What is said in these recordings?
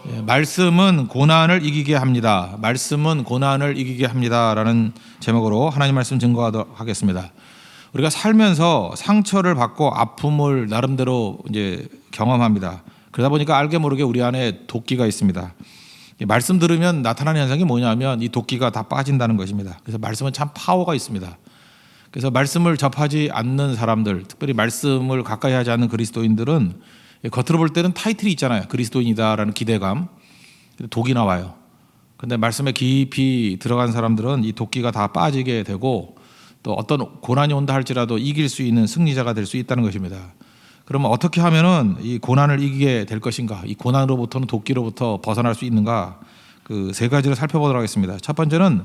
말씀은 고난을 이기게 합니다. 말씀은 고난을 이기게 합니다라는 제목으로 하나님 말씀 증거하도록 하겠습니다. 우리가 살면서 상처를 받고 아픔을 나름대로 이제 경험합니다. 그러다 보니까 알게 모르게 우리 안에 도끼가 있습니다. 말씀 들으면 나타나는 현상이 뭐냐면 이 도끼가 다 빠진다는 것입니다. 그래서 말씀은 참 파워가 있습니다. 그래서 말씀을 접하지 않는 사람들, 특별히 말씀을 가까이 하지 않는 그리스도인들은 겉으로 볼 때는 타이틀이 있잖아요. 그리스도인이다라는 기대감. 독이 나와요. 근데 말씀에 깊이 들어간 사람들은 이 도끼가 다 빠지게 되고 또 어떤 고난이 온다 할지라도 이길 수 있는 승리자가 될 수 있다는 것입니다. 그러면 어떻게 하면은 이 고난을 이기게 될 것인가? 이 고난으로부터는 도끼로부터 벗어날 수 있는가? 그 세 가지를 살펴보도록 하겠습니다. 첫 번째는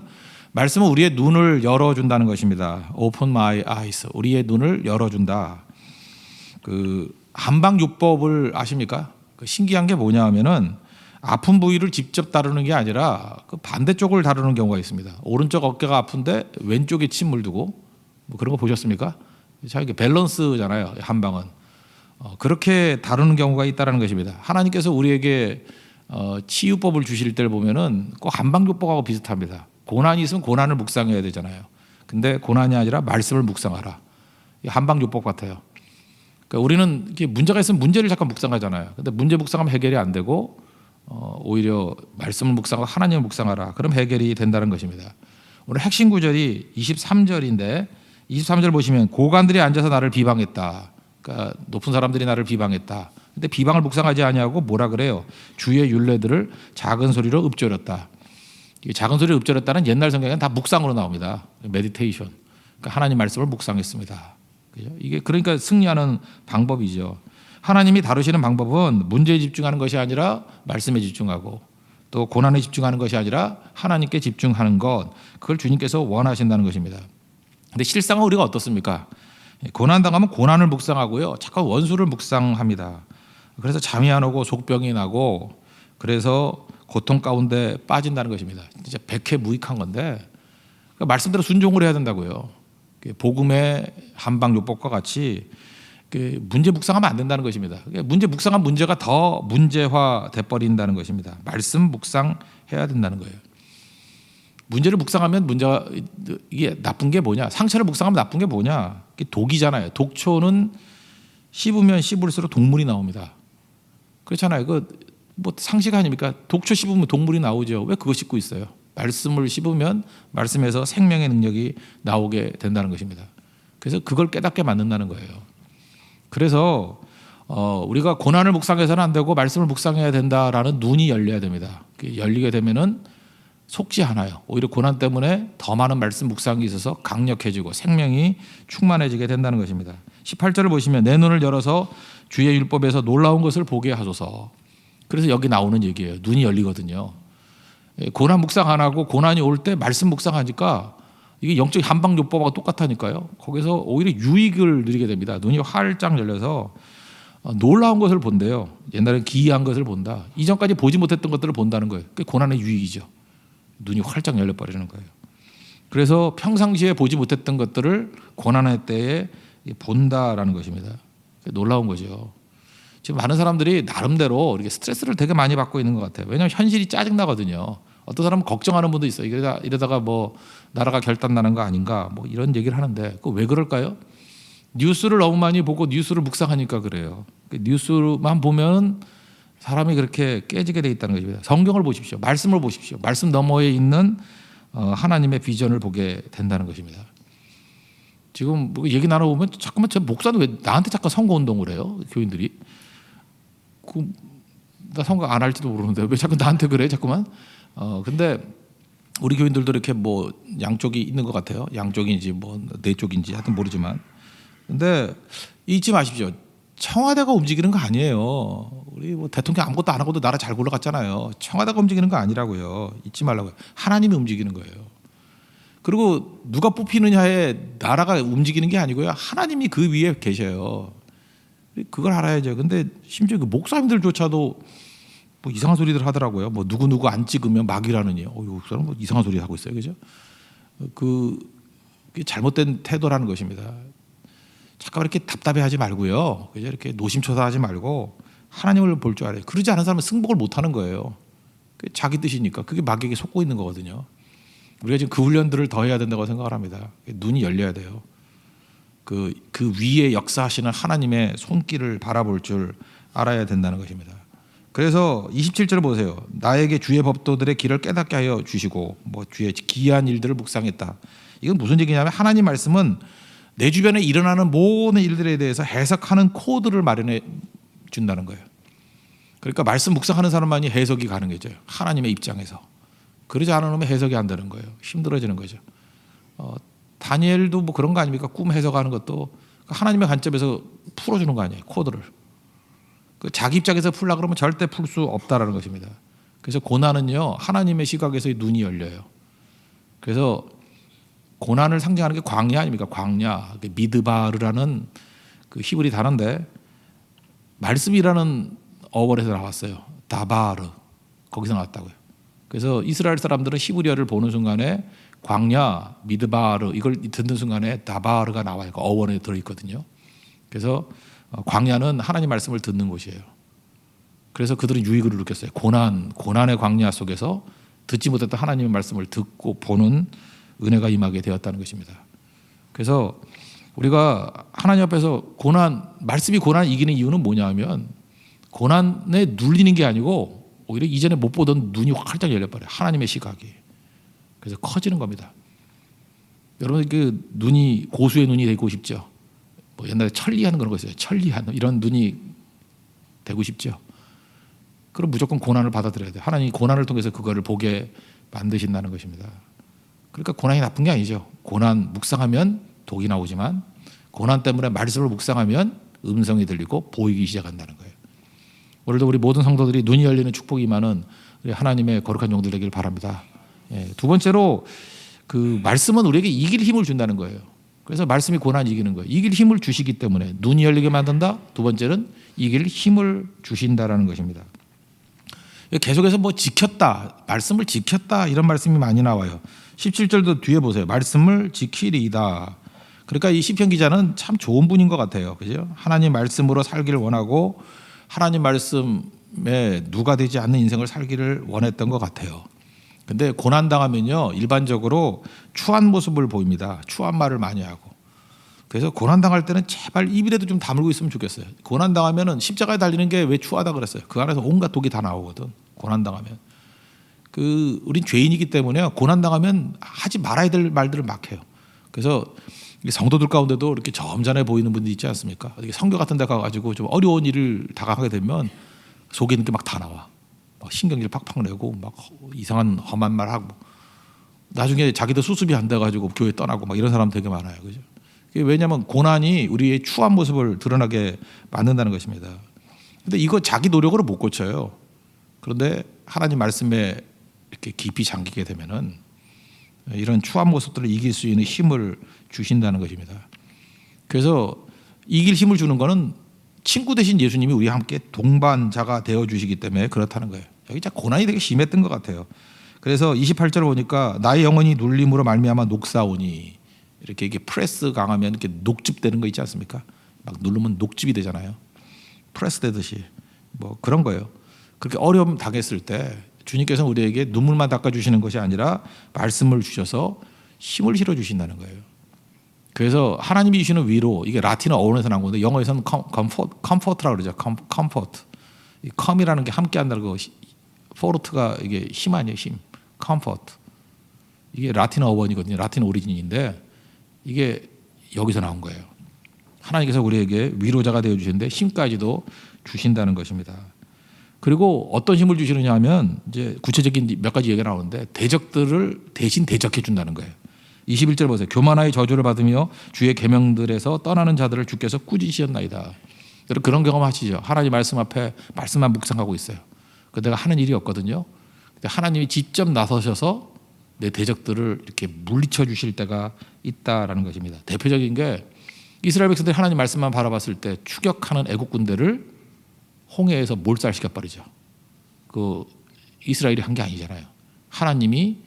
말씀은 우리의 눈을 열어준다는 것입니다. Open my eyes. 우리의 눈을 열어준다. 그 한방요법을 아십니까? 그 신기한 게 뭐냐 하면은 아픈 부위를 직접 다루는 게 아니라 그 반대쪽을 다루는 경우가 있습니다. 오른쪽 어깨가 아픈데 왼쪽에 침을 두고 뭐 그런 거 보셨습니까? 자, 이게 밸런스잖아요. 한방은. 그렇게 다루는 경우가 있다는 것입니다. 하나님께서 우리에게 치유법을 주실 때를 보면은 꼭 한방요법하고 비슷합니다. 고난이 있으면 고난을 묵상해야 되잖아요. 근데 고난이 아니라 말씀을 묵상하라. 한방요법 같아요. 그러니까 우리는 이게 문제가 있으면 문제를 잠깐 묵상하잖아요. 근데 문제 묵상하면 해결이 안 되고 오히려 말씀을 묵상하고 하나님을 묵상하라. 그럼 해결이 된다는 것입니다. 오늘 핵심 구절이 23절인데 23절 보시면 고관들이 앉아서 나를 비방했다. 그러니까 높은 사람들이 나를 비방했다. 근데 비방을 묵상하지 아니하고 뭐라 그래요? 주의 율례들을 작은 소리로 읊조렸다. 작은 소리로 읊조렸다는 옛날 성경에는 다 묵상으로 나옵니다. 메디테이션. 그러니까 하나님 말씀을 묵상했습니다. 이게 그러니까 승리하는 방법이죠. 하나님이 다루시는 방법은 문제에 집중하는 것이 아니라 말씀에 집중하고 또 고난에 집중하는 것이 아니라 하나님께 집중하는 것, 그걸 주님께서 원하신다는 것입니다. 근데 실상은 우리가 어떻습니까? 고난 당하면 고난을 묵상하고요, 자꾸 원수를 묵상합니다. 그래서 잠이 안 오고 속병이 나고 그래서 고통 가운데 빠진다는 것입니다. 진짜 백해무익한 건데 그러니까 말씀대로 순종을 해야 된다고요. 복음의 한방요법과 같이 문제 묵상하면 안 된다는 것입니다. 문제 묵상한 문제가 더 문제화 돼버린다는 것입니다. 말씀 묵상해야 된다는 거예요. 문제를 묵상하면 문제가 이게 나쁜 게 뭐냐? 상처를 묵상하면 나쁜 게 뭐냐? 독이잖아요. 독초는 씹으면 씹을수록 동물이 나옵니다. 그렇잖아요. 뭐 상식 아닙니까? 독초 씹으면 동물이 나오죠. 왜 그거 씹고 있어요? 말씀을 씹으면 말씀에서 생명의 능력이 나오게 된다는 것입니다. 그래서 그걸 깨닫게 만든다는 거예요. 그래서 우리가 고난을 묵상해서는 안 되고 말씀을 묵상해야 된다라는 눈이 열려야 됩니다. 열리게 되면은 속지 않아요. 오히려 고난 때문에 더 많은 말씀 묵상이 있어서 강력해지고 생명이 충만해지게 된다는 것입니다. 18절을 보시면 내 눈을 열어서 주의 율법에서 놀라운 것을 보게 하소서. 그래서 여기 나오는 얘기예요. 눈이 열리거든요. 고난 묵상 안 하고 고난이 올 때 말씀 묵상하니까 이게 영적 한방요법하고 똑같다니까요. 거기서 오히려 유익을 누리게 됩니다. 눈이 활짝 열려서 놀라운 것을 본대요. 옛날엔 기이한 것을 본다. 이전까지 보지 못했던 것들을 본다는 거예요. 그게 고난의 유익이죠. 눈이 활짝 열려버리는 거예요. 그래서 평상시에 보지 못했던 것들을 고난의 때에 본다라는 것입니다. 놀라운 거죠. 지금 많은 사람들이 나름대로 이렇게 스트레스를 되게 많이 받고 있는 것 같아요. 왜냐하면 현실이 짜증나거든요. 어떤 사람은 걱정하는 분도 있어요. 이러다가 뭐 나라가 결단나는 거 아닌가 뭐 이런 얘기를 하는데 그거 왜 그럴까요? 뉴스를 너무 많이 보고 뉴스를 묵상하니까 그래요. 뉴스만 보면 사람이 그렇게 깨지게 돼 있다는 것입니다. 성경을 보십시오. 말씀을 보십시오. 말씀 너머에 있는 하나님의 비전을 보게 된다는 것입니다. 지금 뭐 얘기 나눠보면 자꾸만 저 목사는 왜 나한테 자꾸 선거운동을 해요? 교인들이. 나 선거 안 할지도 모르는데 왜 자꾸 나한테 그래? 자꾸만. 근데 우리 교인들도 이렇게 뭐 양쪽이 있는 것 같아요. 양쪽인지 뭐 네 쪽인지 하여튼 모르지만. 근데 잊지 마십시오. 청와대가 움직이는 거 아니에요. 우리 뭐 대통령 아무것도 안 하고도 나라 잘 굴러갔잖아요. 청와대가 움직이는 거 아니라고요. 잊지 말라고요. 하나님이 움직이는 거예요. 그리고 누가 뽑히느냐에 나라가 움직이는 게 아니고요. 하나님이 그 위에 계셔요. 그걸 알아야죠. 근데 심지어 그 목사님들조차도 뭐 이상한 소리들 하더라고요. 뭐 누구 안 찍으면 막이라느니. 그 사람 뭐 이상한 소리 하고 있어요, 그죠? 그게 잘못된 태도라는 것입니다. 잠깐 이렇게 답답해하지 말고요. 그죠? 이렇게 노심초사하지 말고 하나님을 볼 줄 알아요. 그러지 않은 사람은 승복을 못하는 거예요. 자기 뜻이니까. 그게 마귀에게 속고 있는 거거든요. 우리가 지금 그 훈련들을 더 해야 된다고 생각을 합니다. 눈이 열려야 돼요. 그 위에 역사하시는 하나님의 손길을 바라볼 줄 알아야 된다는 것입니다. 그래서 27절 보세요. 나에게 주의 법도들의 길을 깨닫게 하여 주시고 뭐 주의 기이한 일들을 묵상했다. 이건 무슨 얘기냐면 하나님 말씀은 내 주변에 일어나는 모든 일들에 대해서 해석하는 코드를 마련해 준다는 거예요. 그러니까 말씀 묵상하는 사람만이 해석이 가능해져요. 하나님의 입장에서. 그러지 않으면 해석이 안 되는 거예요. 힘들어지는 거죠. 다니엘도 뭐 그런 거 아닙니까? 꿈 해석하는 것도 하나님의 관점에서 풀어주는 거 아니에요. 코드를. 자기 입장에서 풀라 그러면 절대 풀 수 없다라는 것입니다. 그래서 고난은요 하나님의 시각에서 눈이 열려요. 그래서 고난을 상징하는 게 광야 아닙니까? 광야. 미드바르라는 그 히브리 단어인데 말씀이라는 어원에서 나왔어요. 다바르. 거기서 나왔다고요. 그래서 이스라엘 사람들은 히브리어를 보는 순간에 광야, 미드바르 이걸 듣는 순간에 다바르가 나와요. 그 어원에 들어있거든요. 그래서 광야는 하나님 말씀을 듣는 곳이에요. 그래서 그들은 유익을 느꼈어요. 고난의 광야 속에서 듣지 못했던 하나님의 말씀을 듣고 보는 은혜가 임하게 되었다는 것입니다. 그래서 우리가 하나님 앞에서 말씀이 고난을 이기는 이유는 뭐냐면 고난에 눌리는 게 아니고 오히려 이전에 못 보던 눈이 활짝 열려버려요. 하나님의 시각이. 그래서 커지는 겁니다. 여러분 그 눈이 고수의 눈이 되고 싶죠. 뭐 옛날에 천리하는 그런 거 있어요. 천리한 이런 눈이 되고 싶죠. 그럼 무조건 고난을 받아들여야 돼요. 하나님이 고난을 통해서 그거를 보게 만드신다는 것입니다. 그러니까 고난이 나쁜 게 아니죠. 고난 묵상하면 독이 나오지만 고난 때문에 말씀을 묵상하면 음성이 들리고 보이기 시작한다는 거예요. 오늘도 우리 모든 성도들이 눈이 열리는 축복이 많은 우리 하나님의 거룩한 종들 되길 바랍니다. 두 번째로 그 말씀은 우리에게 이길 힘을 준다는 거예요. 그래서 말씀이 고난 이기는 거예요. 이길 힘을 주시기 때문에 눈이 열리게 만든다. 두 번째는 이길 힘을 주신다라는 것입니다. 계속해서 뭐 지켰다, 말씀을 지켰다 이런 말씀이 많이 나와요. 17절도 뒤에 보세요. 말씀을 지키리이다. 그러니까 이 시편 기자는 참 좋은 분인 것 같아요. 그죠? 하나님 말씀으로 살기를 원하고 하나님 말씀에 누가 되지 않는 인생을 살기를 원했던 것 같아요. 근데 고난 당하면요 일반적으로 추한 모습을 보입니다. 추한 말을 많이 하고. 그래서 고난 당할 때는 제발 입이라도 좀 다물고 있으면 좋겠어요. 고난 당하면은 십자가에 달리는 게 왜 추하다 그랬어요. 그 안에서 온갖 독이 다 나오거든. 고난 당하면. 우린 죄인이기 때문에 고난 당하면 하지 말아야 될 말들을 막 해요. 그래서 성도들 가운데도 이렇게 점잖해 보이는 분들 있지 않습니까? 성교 같은 데 가가지고 좀 어려운 일을 다가가게 되면 속에 있는 게 막 다 나와. 막 신경질 팍팍 내고 막 이상한 험한 말 하고 나중에 자기도 수습이 안 돼가지고 교회 떠나고 막 이런 사람 되게 많아요. 그죠? 왜냐하면 고난이 우리의 추한 모습을 드러나게 만든다는 것입니다. 근데 이거 자기 노력으로 못 고쳐요. 그런데 하나님 말씀에 이렇게 깊이 잠기게 되면은 이런 추한 모습들을 이길 수 있는 힘을 주신다는 것입니다. 그래서 이길 힘을 주는 거는 친구 되신 예수님이 우리와 함께 동반자가 되어 주시기 때문에 그렇다는 거예요. 여기 진짜 고난이 되게 심했던 것 같아요. 그래서 28절 보니까 나의 영혼이 눌림으로 말미암아 녹사오니 이렇게 프레스 강하면 이렇게 녹즙되는 거 있지 않습니까? 막 누르면 녹즙이 되잖아요. 프레스 되듯이 뭐 그런 거예요. 그렇게 어려움 당했을 때 주님께서 우리에게 눈물만 닦아주시는 것이 아니라 말씀을 주셔서 힘을 실어주신다는 거예요. 그래서 하나님이 주시는 위로, 이게 라틴어 어원에서 나온 건데 영어에서는 컴포트라고 그러죠. 컴포트. 이 컴이라는 게 함께 한다는 거, 포르트가 이게 힘 아니에요. 힘. 컴포트. 이게 라틴어 어원이거든요. 라틴 오리진인데 이게 여기서 나온 거예요. 하나님께서 우리에게 위로자가 되어주시는데 힘까지도 주신다는 것입니다. 그리고 어떤 힘을 주시느냐 하면 이제 구체적인 몇 가지 얘기가 나오는데 대적들을 대신 대적해 준다는 거예요. 21절 보세요. 교만하여 저주를 받으며 주의 계명들에서 떠나는 자들을 주께서 꾸짖으셨나이다. 여러분 그런 경험 하시죠? 하나님 말씀 앞에 말씀만 묵상하고 있어요. 그 내가 하는 일이 없거든요. 근데 하나님이 직접 나서셔서 내 대적들을 이렇게 물리쳐 주실 때가 있다라는 것입니다. 대표적인 게 이스라엘 백성들이 하나님 말씀만 바라봤을 때 추격하는 애국 군대를 홍해에서 몰살시켜 버리죠. 그 이스라엘이 한 게 아니잖아요. 하나님이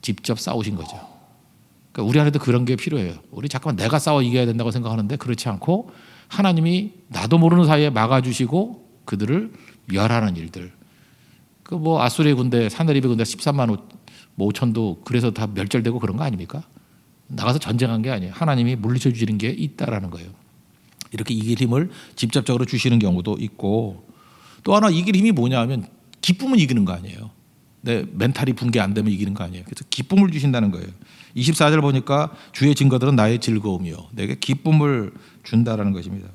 직접 싸우신 거죠. 그러니까 우리 안에도 그런 게 필요해요. 우리 잠깐만 내가 싸워 이겨야 된다고 생각하는데 그렇지 않고 하나님이 나도 모르는 사이에 막아주시고 그들을 멸하는 일들. 그 뭐 아수르의 군대, 사내립의 군대 13만 5천도 그래서 다 멸절되고 그런 거 아닙니까? 나가서 전쟁한 게 아니에요. 하나님이 물리쳐 주시는 게 있다라는 거예요. 이렇게 이길 힘을 직접적으로 주시는 경우도 있고, 또 하나 이길 힘이 뭐냐하면 기쁨은 이기는 거 아니에요. 내 멘탈이 붕괴 안 되면 이기는 거 아니에요. 그래서 기쁨을 주신다는 거예요. 24절 보니까 주의 증거들은 나의 즐거움이요 내게 기쁨을 준다라는 것입니다.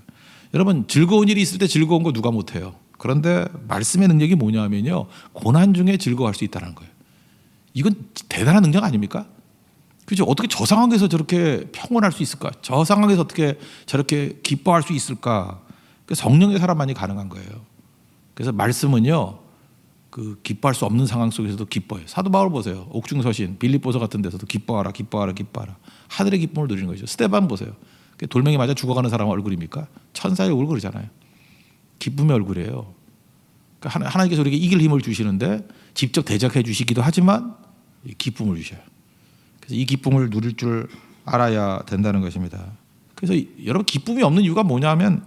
여러분, 즐거운 일이 있을 때 즐거운 거 누가 못해요. 그런데 말씀의 능력이 뭐냐면요, 고난 중에 즐거워할 수 있다는 거예요. 이건 대단한 능력 아닙니까? 그죠? 어떻게 저 상황에서 저렇게 평온할 수 있을까? 저 상황에서 어떻게 저렇게 기뻐할 수 있을까? 성령의 사람만이 가능한 거예요. 그래서 말씀은요, 그 기뻐할 수 없는 상황 속에서도 기뻐해요. 사도 바울 보세요. 옥중서신, 빌립보서 같은 데서도 기뻐하라, 기뻐하라, 기뻐하라. 하늘의 기쁨을 누리는 거죠. 스데반 보세요. 돌멩이 맞아 죽어가는 사람 얼굴입니까? 천사의 얼굴이잖아요. 기쁨의 얼굴이에요. 그러니까 하나님께서 우리에게 이길 힘을 주시는데 직접 대적해 주시기도 하지만 기쁨을 주셔요. 그래서 이 기쁨을 누릴 줄 알아야 된다는 것입니다. 그래서 여러분, 기쁨이 없는 이유가 뭐냐면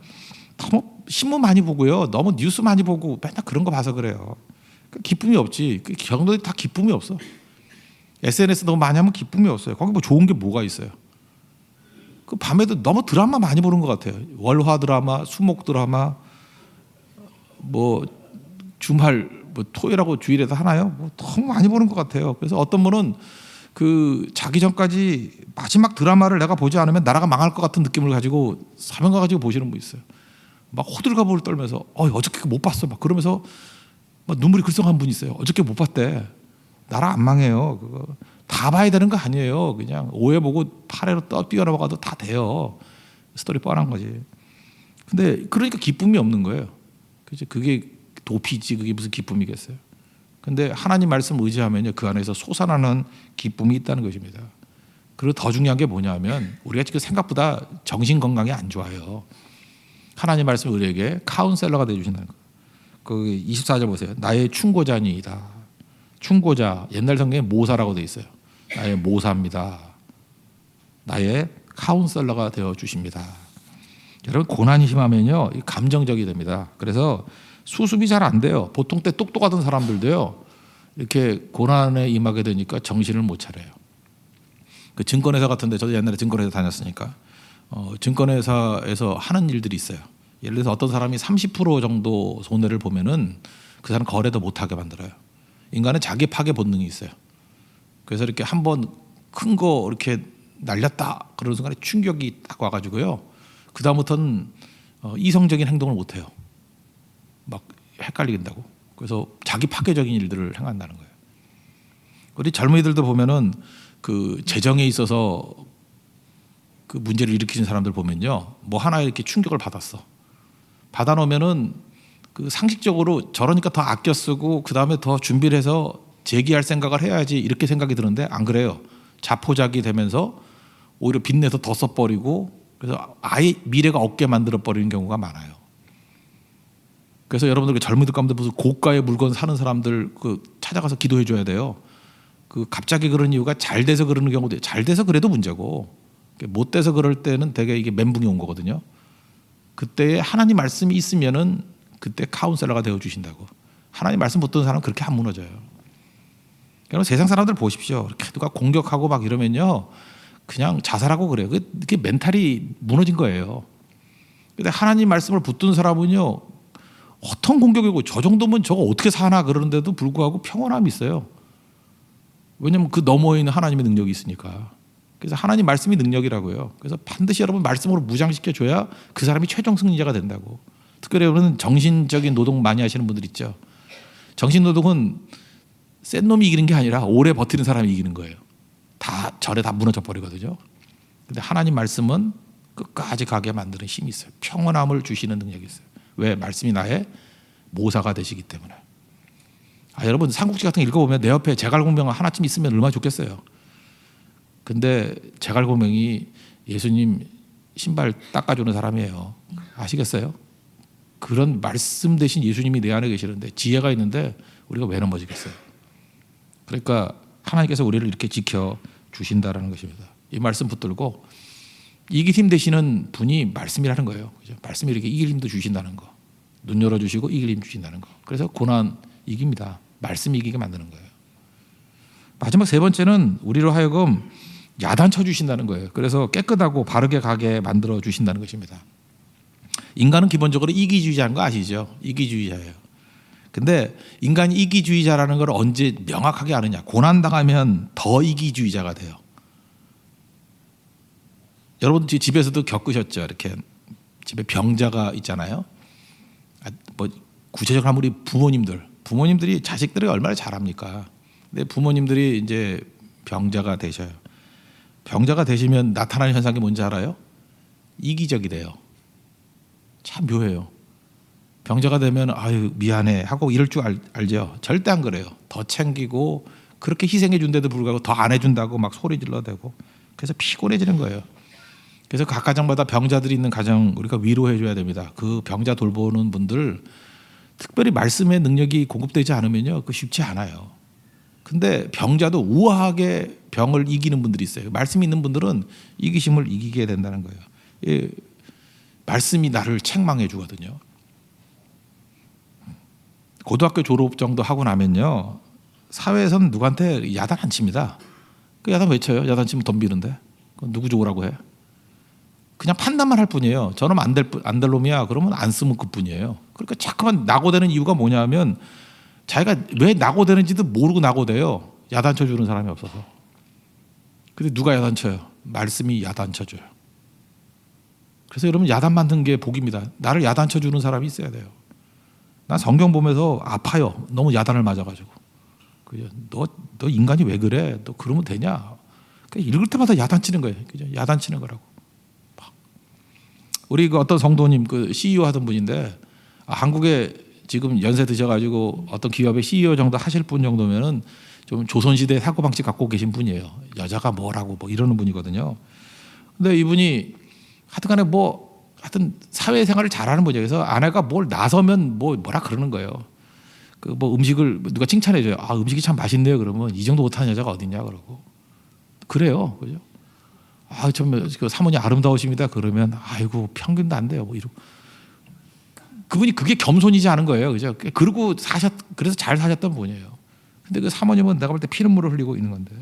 너무 신문 많이 보고요, 너무 뉴스 많이 보고 맨날 그런 거 봐서 그래요. 기쁨이 없지. 경도들이 다 기쁨이 없어. SNS 너무 많이 하면 기쁨이 없어요. 거기 뭐 좋은 게 뭐가 있어요? 그 밤에도 너무 드라마 많이 보는 것 같아요. 월화 드라마, 수목 드라마, 뭐 주말, 뭐 토요일하고 주일에도 하나요? 뭐 너무 많이 보는 것 같아요. 그래서 어떤 분은 그 자기 전까지 마지막 드라마를 내가 보지 않으면 나라가 망할 것 같은 느낌을 가지고 사명감 가지고 보시는 분 있어요. 막 호들갑을 떨면서 어저께 못 봤어 막 그러면서 막 눈물이 글썽한 분이 있어요. 어저께 못 봤대. 나라 안 망해요. 그거 다 봐야 되는 거 아니에요. 그냥 오해 보고 파래로 뛰어넘어가도 다 돼요. 스토리 뻔한 거지. 근데 그러니까 기쁨이 없는 거예요. 그죠? 그게 도피지, 그게 무슨 기쁨이겠어요. 근데 하나님 말씀을 의지하면요, 그 안에서 솟아나는 기쁨이 있다는 것입니다. 그리고 더 중요한 게 뭐냐면 우리가 지금 생각보다 정신 건강이 안 좋아요. 하나님 말씀을 우리에게 카운셀러가 되어주신다는 거예요. 그 24절 보세요. 나의 충고자니이다. 충고자, 옛날 성경에 모사라고 되어 있어요. 나의 모사입니다. 나의 카운셀러가 되어주십니다. 여러분, 고난이 심하면요, 감정적이 됩니다. 그래서 수습이 잘 안 돼요. 보통 때 똑똑하던 사람들도요, 이렇게 고난에 임하게 되니까 정신을 못 차려요. 그 증권회사 같은데, 저도 옛날에 증권회사 다녔으니까 증권회사에서 하는 일들이 있어요. 예를 들어서 어떤 사람이 30% 정도 손해를 보면은 그 사람 거래도 못하게 만들어요. 인간은 자기 파괴 본능이 있어요. 그래서 이렇게 한번 큰 거 이렇게 날렸다 그러는 순간에 충격이 딱 와가지고요, 그 다음부터는 이성적인 행동을 못 해요. 막 헷갈린다고. 그래서 자기 파괴적인 일들을 행한다는 거예요. 우리 젊은이들도 보면은 그 재정에 있어서 그 문제를 일으키는 사람들 보면요, 뭐 하나 이렇게 충격을 받아 놓으면은 그 상식적으로 저러니까 더 아껴 쓰고 그 다음에 더 준비를 해서 재기할 생각을 해야지, 이렇게 생각이 드는데 안 그래요. 자포자기 되면서 오히려 빚내서 더 써버리고, 그래서 아예 미래가 없게 만들어 버리는 경우가 많아요. 그래서 여러분들 젊은이들 가운데 무슨 고가의 물건 사는 사람들 그 찾아가서 기도해 줘야 돼요. 그 갑자기 그런 이유가 잘 돼서 그러는 경우도, 잘 돼서 그래도 문제고 못 돼서 그럴 때는 되게 이게 멘붕이 온 거거든요. 그때 하나님 말씀이 있으면은 그때 카운셀러가 되어 주신다고. 하나님 말씀 붙든 사람은 그렇게 안 무너져요. 여러분, 세상 사람들 보십시오. 이렇게 누가 공격하고 막 이러면요, 그냥 자살하고 그래요. 그게 멘탈이 무너진 거예요. 근데 하나님 말씀을 붙든 사람은요, 어떤 공격이고 저 정도면 저거 어떻게 사나 그러는데도 불구하고 평온함이 있어요. 왜냐하면 그 너머에 있는 하나님의 능력이 있으니까. 그래서 하나님 말씀이 능력이라고요. 그래서 반드시 여러분 말씀으로 무장시켜 줘야 그 사람이 최종 승리자가 된다고. 특별히 여러분 정신적인 노동 많이 하시는 분들 있죠. 정신 노동은 센 놈이 이기는 게 아니라 오래 버티는 사람이 이기는 거예요. 다 절에 다 무너져 버리거든요. 근데 하나님 말씀은 끝까지 가게 만드는 힘이 있어요. 평온함을 주시는 능력이 있어요. 왜? 말씀이 나의 모사가 되시기 때문에. 여러분, 삼국지 같은 거 읽어보면 내 옆에 제갈공명 하나쯤 있으면 얼마나 좋겠어요. 근데 제갈공명이 예수님 신발 닦아주는 사람이에요. 아시겠어요? 그런 말씀 대신 예수님이 내 안에 계시는데, 지혜가 있는데 우리가 왜 넘어지겠어요? 그러니까 하나님께서 우리를 이렇게 지켜주신다는 것입니다. 이 말씀 붙들고 이길 힘 되시는 분이 말씀이라는 거예요. 그죠? 말씀이 이렇게 이길 힘도 주신다는 거. 눈 열어주시고 이길 힘 주신다는 거. 그래서 고난 이깁니다. 말씀이 이기게 만드는 거예요. 마지막 세 번째는 우리로 하여금 야단쳐 주신다는 거예요. 그래서 깨끗하고 바르게 가게 만들어 주신다는 것입니다. 인간은 기본적으로 이기주의자인 거 아시죠? 이기주의자예요. 근데 인간이 이기주의자라는 걸 언제 명확하게 아느냐? 고난당하면 더 이기주의자가 돼요. 여러분 집에서도 겪으셨죠? 이렇게 집에 병자가 있잖아요. 뭐 구체적으로 하면 우리 부모님들이 자식들이 얼마나 잘합니까? 근데 부모님들이 이제 병자가 되셔요. 병자가 되시면 나타나는 현상이 뭔지 알아요? 이기적이 돼요. 참 묘해요. 병자가 되면 아유 미안해 하고 이럴 줄 알죠. 절대 안 그래요. 더 챙기고 그렇게 희생해 준데도 불구하고 더 안 해준다고 막 소리 질러대고 그래서 피곤해지는 거예요. 그래서 각 가정마다 병자들이 있는 가정 우리가 위로해 줘야 됩니다. 그 병자 돌보는 분들 특별히 말씀의 능력이 공급되지 않으면요 그 쉽지 않아요. 근데 병자도 우아하게 병을 이기는 분들이 있어요. 말씀이 있는 분들은 이기심을 이기게 된다는 거예요. 예, 말씀이 나를 책망해 주거든요. 고등학교 졸업 정도 하고 나면요 사회에서는 누구한테 야단 안 칩니다. 그 야단 왜 쳐요? 야단 치면 덤비는데 누구 좋으라고 해? 그냥 판단만 할 뿐이에요. 저놈 안 될 놈이야 그러면 안 쓰면 그뿐이에요. 그러니까 자꾸만 낙오되는 이유가 뭐냐면 자기가 왜 낙오되는지도 모르고 낙오돼요. 야단 쳐주는 사람이 없어서. 근데 누가 야단 쳐요? 말씀이 야단 쳐줘요. 그래서 여러분 야단 만든 게 복입니다. 나를 야단 쳐주는 사람이 있어야 돼요. 난 성경 보면서 아파요. 너무 야단을 맞아가지고. 너 인간이 왜 그래? 너 그러면 되냐? 읽을 때마다 야단 치는 거예요. 그죠? 야단 치는 거라고. 우리 그 어떤 성도님 그 CEO 하던 분인데 한국에 지금 연세 드셔가지고 어떤 기업의 CEO 정도 하실 분 정도면은 좀 조선시대 사고방식 갖고 계신 분이에요. 여자가 뭐라고 뭐 이러는 분이거든요. 근데 이분이 하여튼간에 하여튼 사회생활을 잘하는 분이에요. 그래서 아내가 뭘 나서면 뭐라 그러는 거예요. 그 뭐 음식을 누가 칭찬해줘요. 아 음식이 참 맛있네요. 그러면 이 정도 못하는 여자가 어딨냐 그러고 그래요, 그죠? 아 참 그 사모님 아름다우십니다. 그러면 아이고 평균도 안 돼요. 뭐 이러고 그분이 그게 겸손이지 않은 거예요, 그죠? 그러고 그래서 잘 사셨던 분이에요. 근데 그 사모님은 내가 볼 때 피눈물을 흘리고 있는 건데.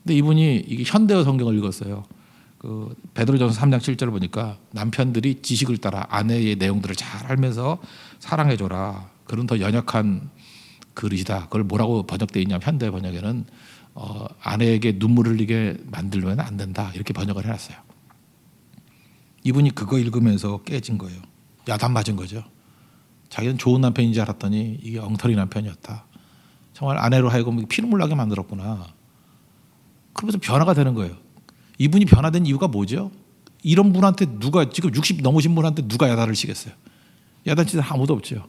근데 이분이 이게 현대어 성경을 읽었어요. 그 베드로전서 3장 7절 보니까 남편들이 지식을 따라 아내의 내용들을 잘 알면서 사랑해줘라. 그런 더 연약한 그릇이다. 그걸 뭐라고 번역되어 있냐면 현대 번역에는 아내에게 눈물을 흘리게 만들면 안 된다. 이렇게 번역을 해놨어요. 이분이 그거 읽으면서 깨진 거예요. 야단 맞은 거죠. 자기는 좋은 남편인 줄 알았더니 이게 엉터리 남편이었다. 정말 아내로 하여금 피눈물 나게 만들었구나. 그러면서 변화가 되는 거예요. 이분이 변화된 이유가 뭐죠? 이런 분한테 누가 지금 60 넘으신 분한테 누가 야단을 치겠어요? 야단치는 아무도 없죠.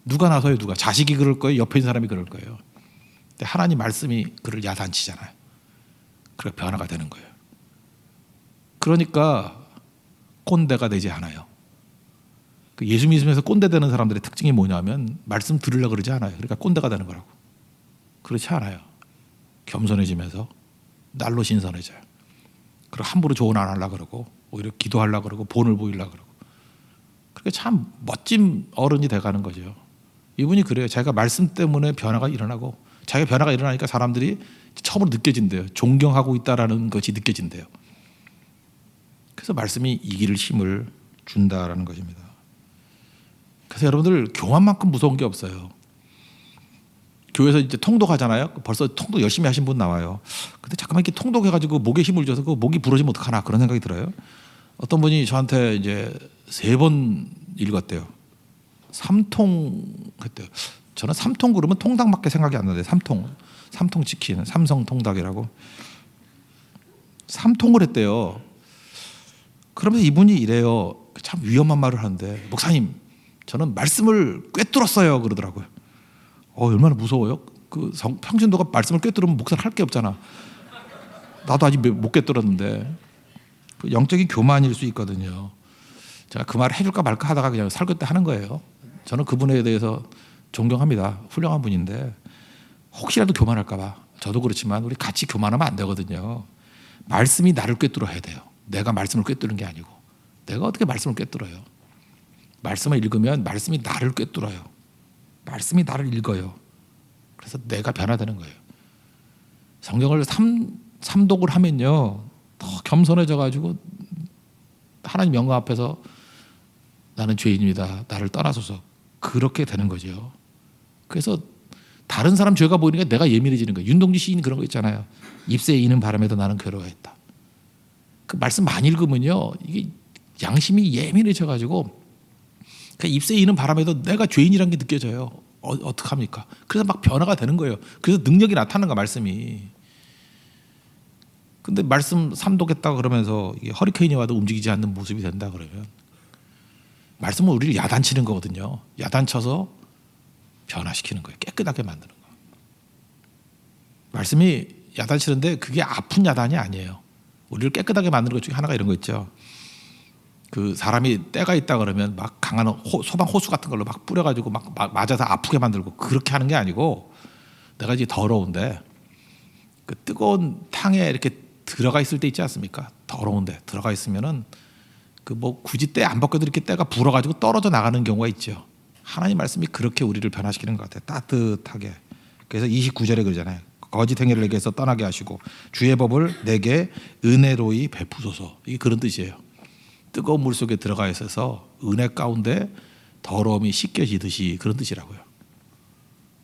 누가 나서요? 누가? 자식이 그럴 거예요? 옆에 있는 사람이 그럴 거예요. 근데 하나님 말씀이 그를 야단치잖아요. 그래서 변화가 되는 거예요. 그러니까 꼰대가 되지 않아요. 예수 믿으면서 꼰대 되는 사람들의 특징이 뭐냐면 말씀 들으려고 그러지 않아요. 그러니까 꼰대가 되는 거라고. 그렇지 않아요. 겸손해지면서 날로 신선해져요. 그리고 함부로 조언 안 하려고 그러고 오히려 기도하려고 그러고 본을 보이려고 그러고. 그렇게 참 멋진 어른이 돼가는 거죠. 이분이 그래요. 자기가 말씀 때문에 변화가 일어나고 자기가 변화가 일어나니까 사람들이 처음으로 느껴진대요. 존경하고 있다라는 것이 느껴진대요. 그래서 말씀이 이길 힘을 준다라는 것입니다. 그래서 여러분들 교만만큼 무서운 게 없어요. 교회에서 이제 통독하잖아요. 벌써 통독 열심히 하신 분 나와요. 근데 잠깐만 이렇게 통독해가지고 목에 힘을 줘서 그 목이 부러지면 어떡하나 그런 생각이 들어요. 어떤 분이 저한테 이제 3번 읽었대요. 3통 했대요. 저는 3통 그러면 통닭밖에 생각이 안 나는데 3통 치킨, 삼성 통닭이라고 3통을 했대요. 그러면서 이분이 이래요. 참 위험한 말을 하는데 목사님 저는 말씀을 꿰뚫었어요 그러더라고요. 얼마나 무서워요. 평신도가 말씀을 꿰뚫으면 목사를 할 게 없잖아. 나도 아직 못 꿰뚫었는데 영적인 교만일 수 있거든요. 제가 그 말을 해줄까 말까 하다가 그냥 살긋대 하는 거예요. 저는 그분에 대해서 존경합니다. 훌륭한 분인데 혹시라도 교만할까 봐. 저도 그렇지만 우리 같이 교만하면 안 되거든요. 말씀이 나를 꿰뚫어야 돼요. 내가 말씀을 꿰뚫는 게 아니고 내가 어떻게 말씀을 꿰뚫어요. 말씀을 읽으면 말씀이 나를 꿰뚫어요. 말씀이 나를 읽어요. 그래서 내가 변화되는 거예요. 성경을 삼독을 하면요, 더 겸손해져 가지고 하나님 영광 앞에서 나는 죄인입니다, 나를 떠나소서, 그렇게 되는 거죠. 그래서 다른 사람 죄가 보이니까 내가 예민해지는 거예요. 윤동주 시인이 그런 거 있잖아요. 잎새에 이는 바람에도 나는 괴로워했다. 그 말씀 많이 읽으면요, 이게 양심이 예민해져 가지고 그 잎새에 이는 바람에도 내가 죄인이라는 게 느껴져요. 어떡합니까? 그래서 막 변화가 되는 거예요. 그래서 능력이 나타나는 거야, 말씀이. 근데 말씀 삼독했다 그러면서 이게 허리케인이 와도 움직이지 않는 모습이 된다 그러면 말씀은 우리를 야단치는 거거든요. 야단쳐서 변화시키는 거예요. 깨끗하게 만드는 거예요. 말씀이 야단치는데 그게 아픈 야단이 아니에요. 우리를 깨끗하게 만드는 것 중에 하나가 이런 거 있죠. 그 사람이 때가 있다 그러면 막 강한 소방 호수 같은 걸로 막 뿌려가지고 막 맞아서 아프게 만들고 그렇게 하는 게 아니고, 내가 이제 더러운데 그 뜨거운 탕에 이렇게 들어가 있을 때 있지 않습니까? 더러운데 들어가 있으면은 그 뭐 굳이 때 안 벗겨도 이렇게 때가 불어가지고 떨어져 나가는 경우가 있죠. 하나님 말씀이 그렇게 우리를 변화시키는 것 같아요. 따뜻하게. 그래서 29절에 그러잖아요. 거짓 행위를 내게서 떠나게 하시고 주의 법을 내게 은혜로이 베푸소서. 이게 그런 뜻이에요. 뜨거운 물 속에 들어가 있어서 은혜 가운데 더러움이 씻겨지듯이, 그런 뜻이라고요.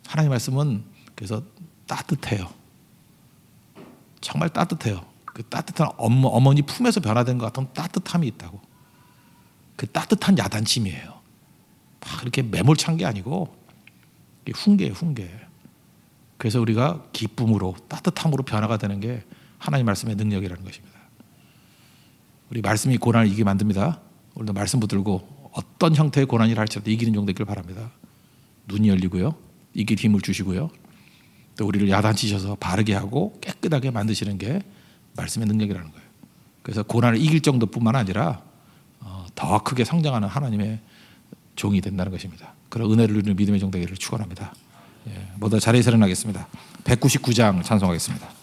하나님 말씀은 그래서 따뜻해요. 정말 따뜻해요. 그 따뜻한 어머니 품에서 변화된 것 같은 따뜻함이 있다고. 그 따뜻한 야단침이에요. 막 이렇게 매몰찬 게 아니고 훈계예요, 훈계. 그래서 우리가 기쁨으로 따뜻함으로 변화가 되는 게 하나님 말씀의 능력이라는 것입니다. 우리 말씀이 고난을 이기게 만듭니다. 오늘도 말씀 붙들고 어떤 형태의 고난이라 할지라도 이기는 종 되길 바랍니다. 눈이 열리고요, 이길 힘을 주시고요, 또 우리를 야단치셔서 바르게 하고 깨끗하게 만드시는 게 말씀의 능력이라는 거예요. 그래서 고난을 이길 정도뿐만 아니라 더 크게 성장하는 하나님의 종이 된다는 것입니다. 그런 은혜를 누리는 믿음의 종 되기를 축원합니다. 모두 자리에서 일어나겠습니다. 199장 찬송하겠습니다.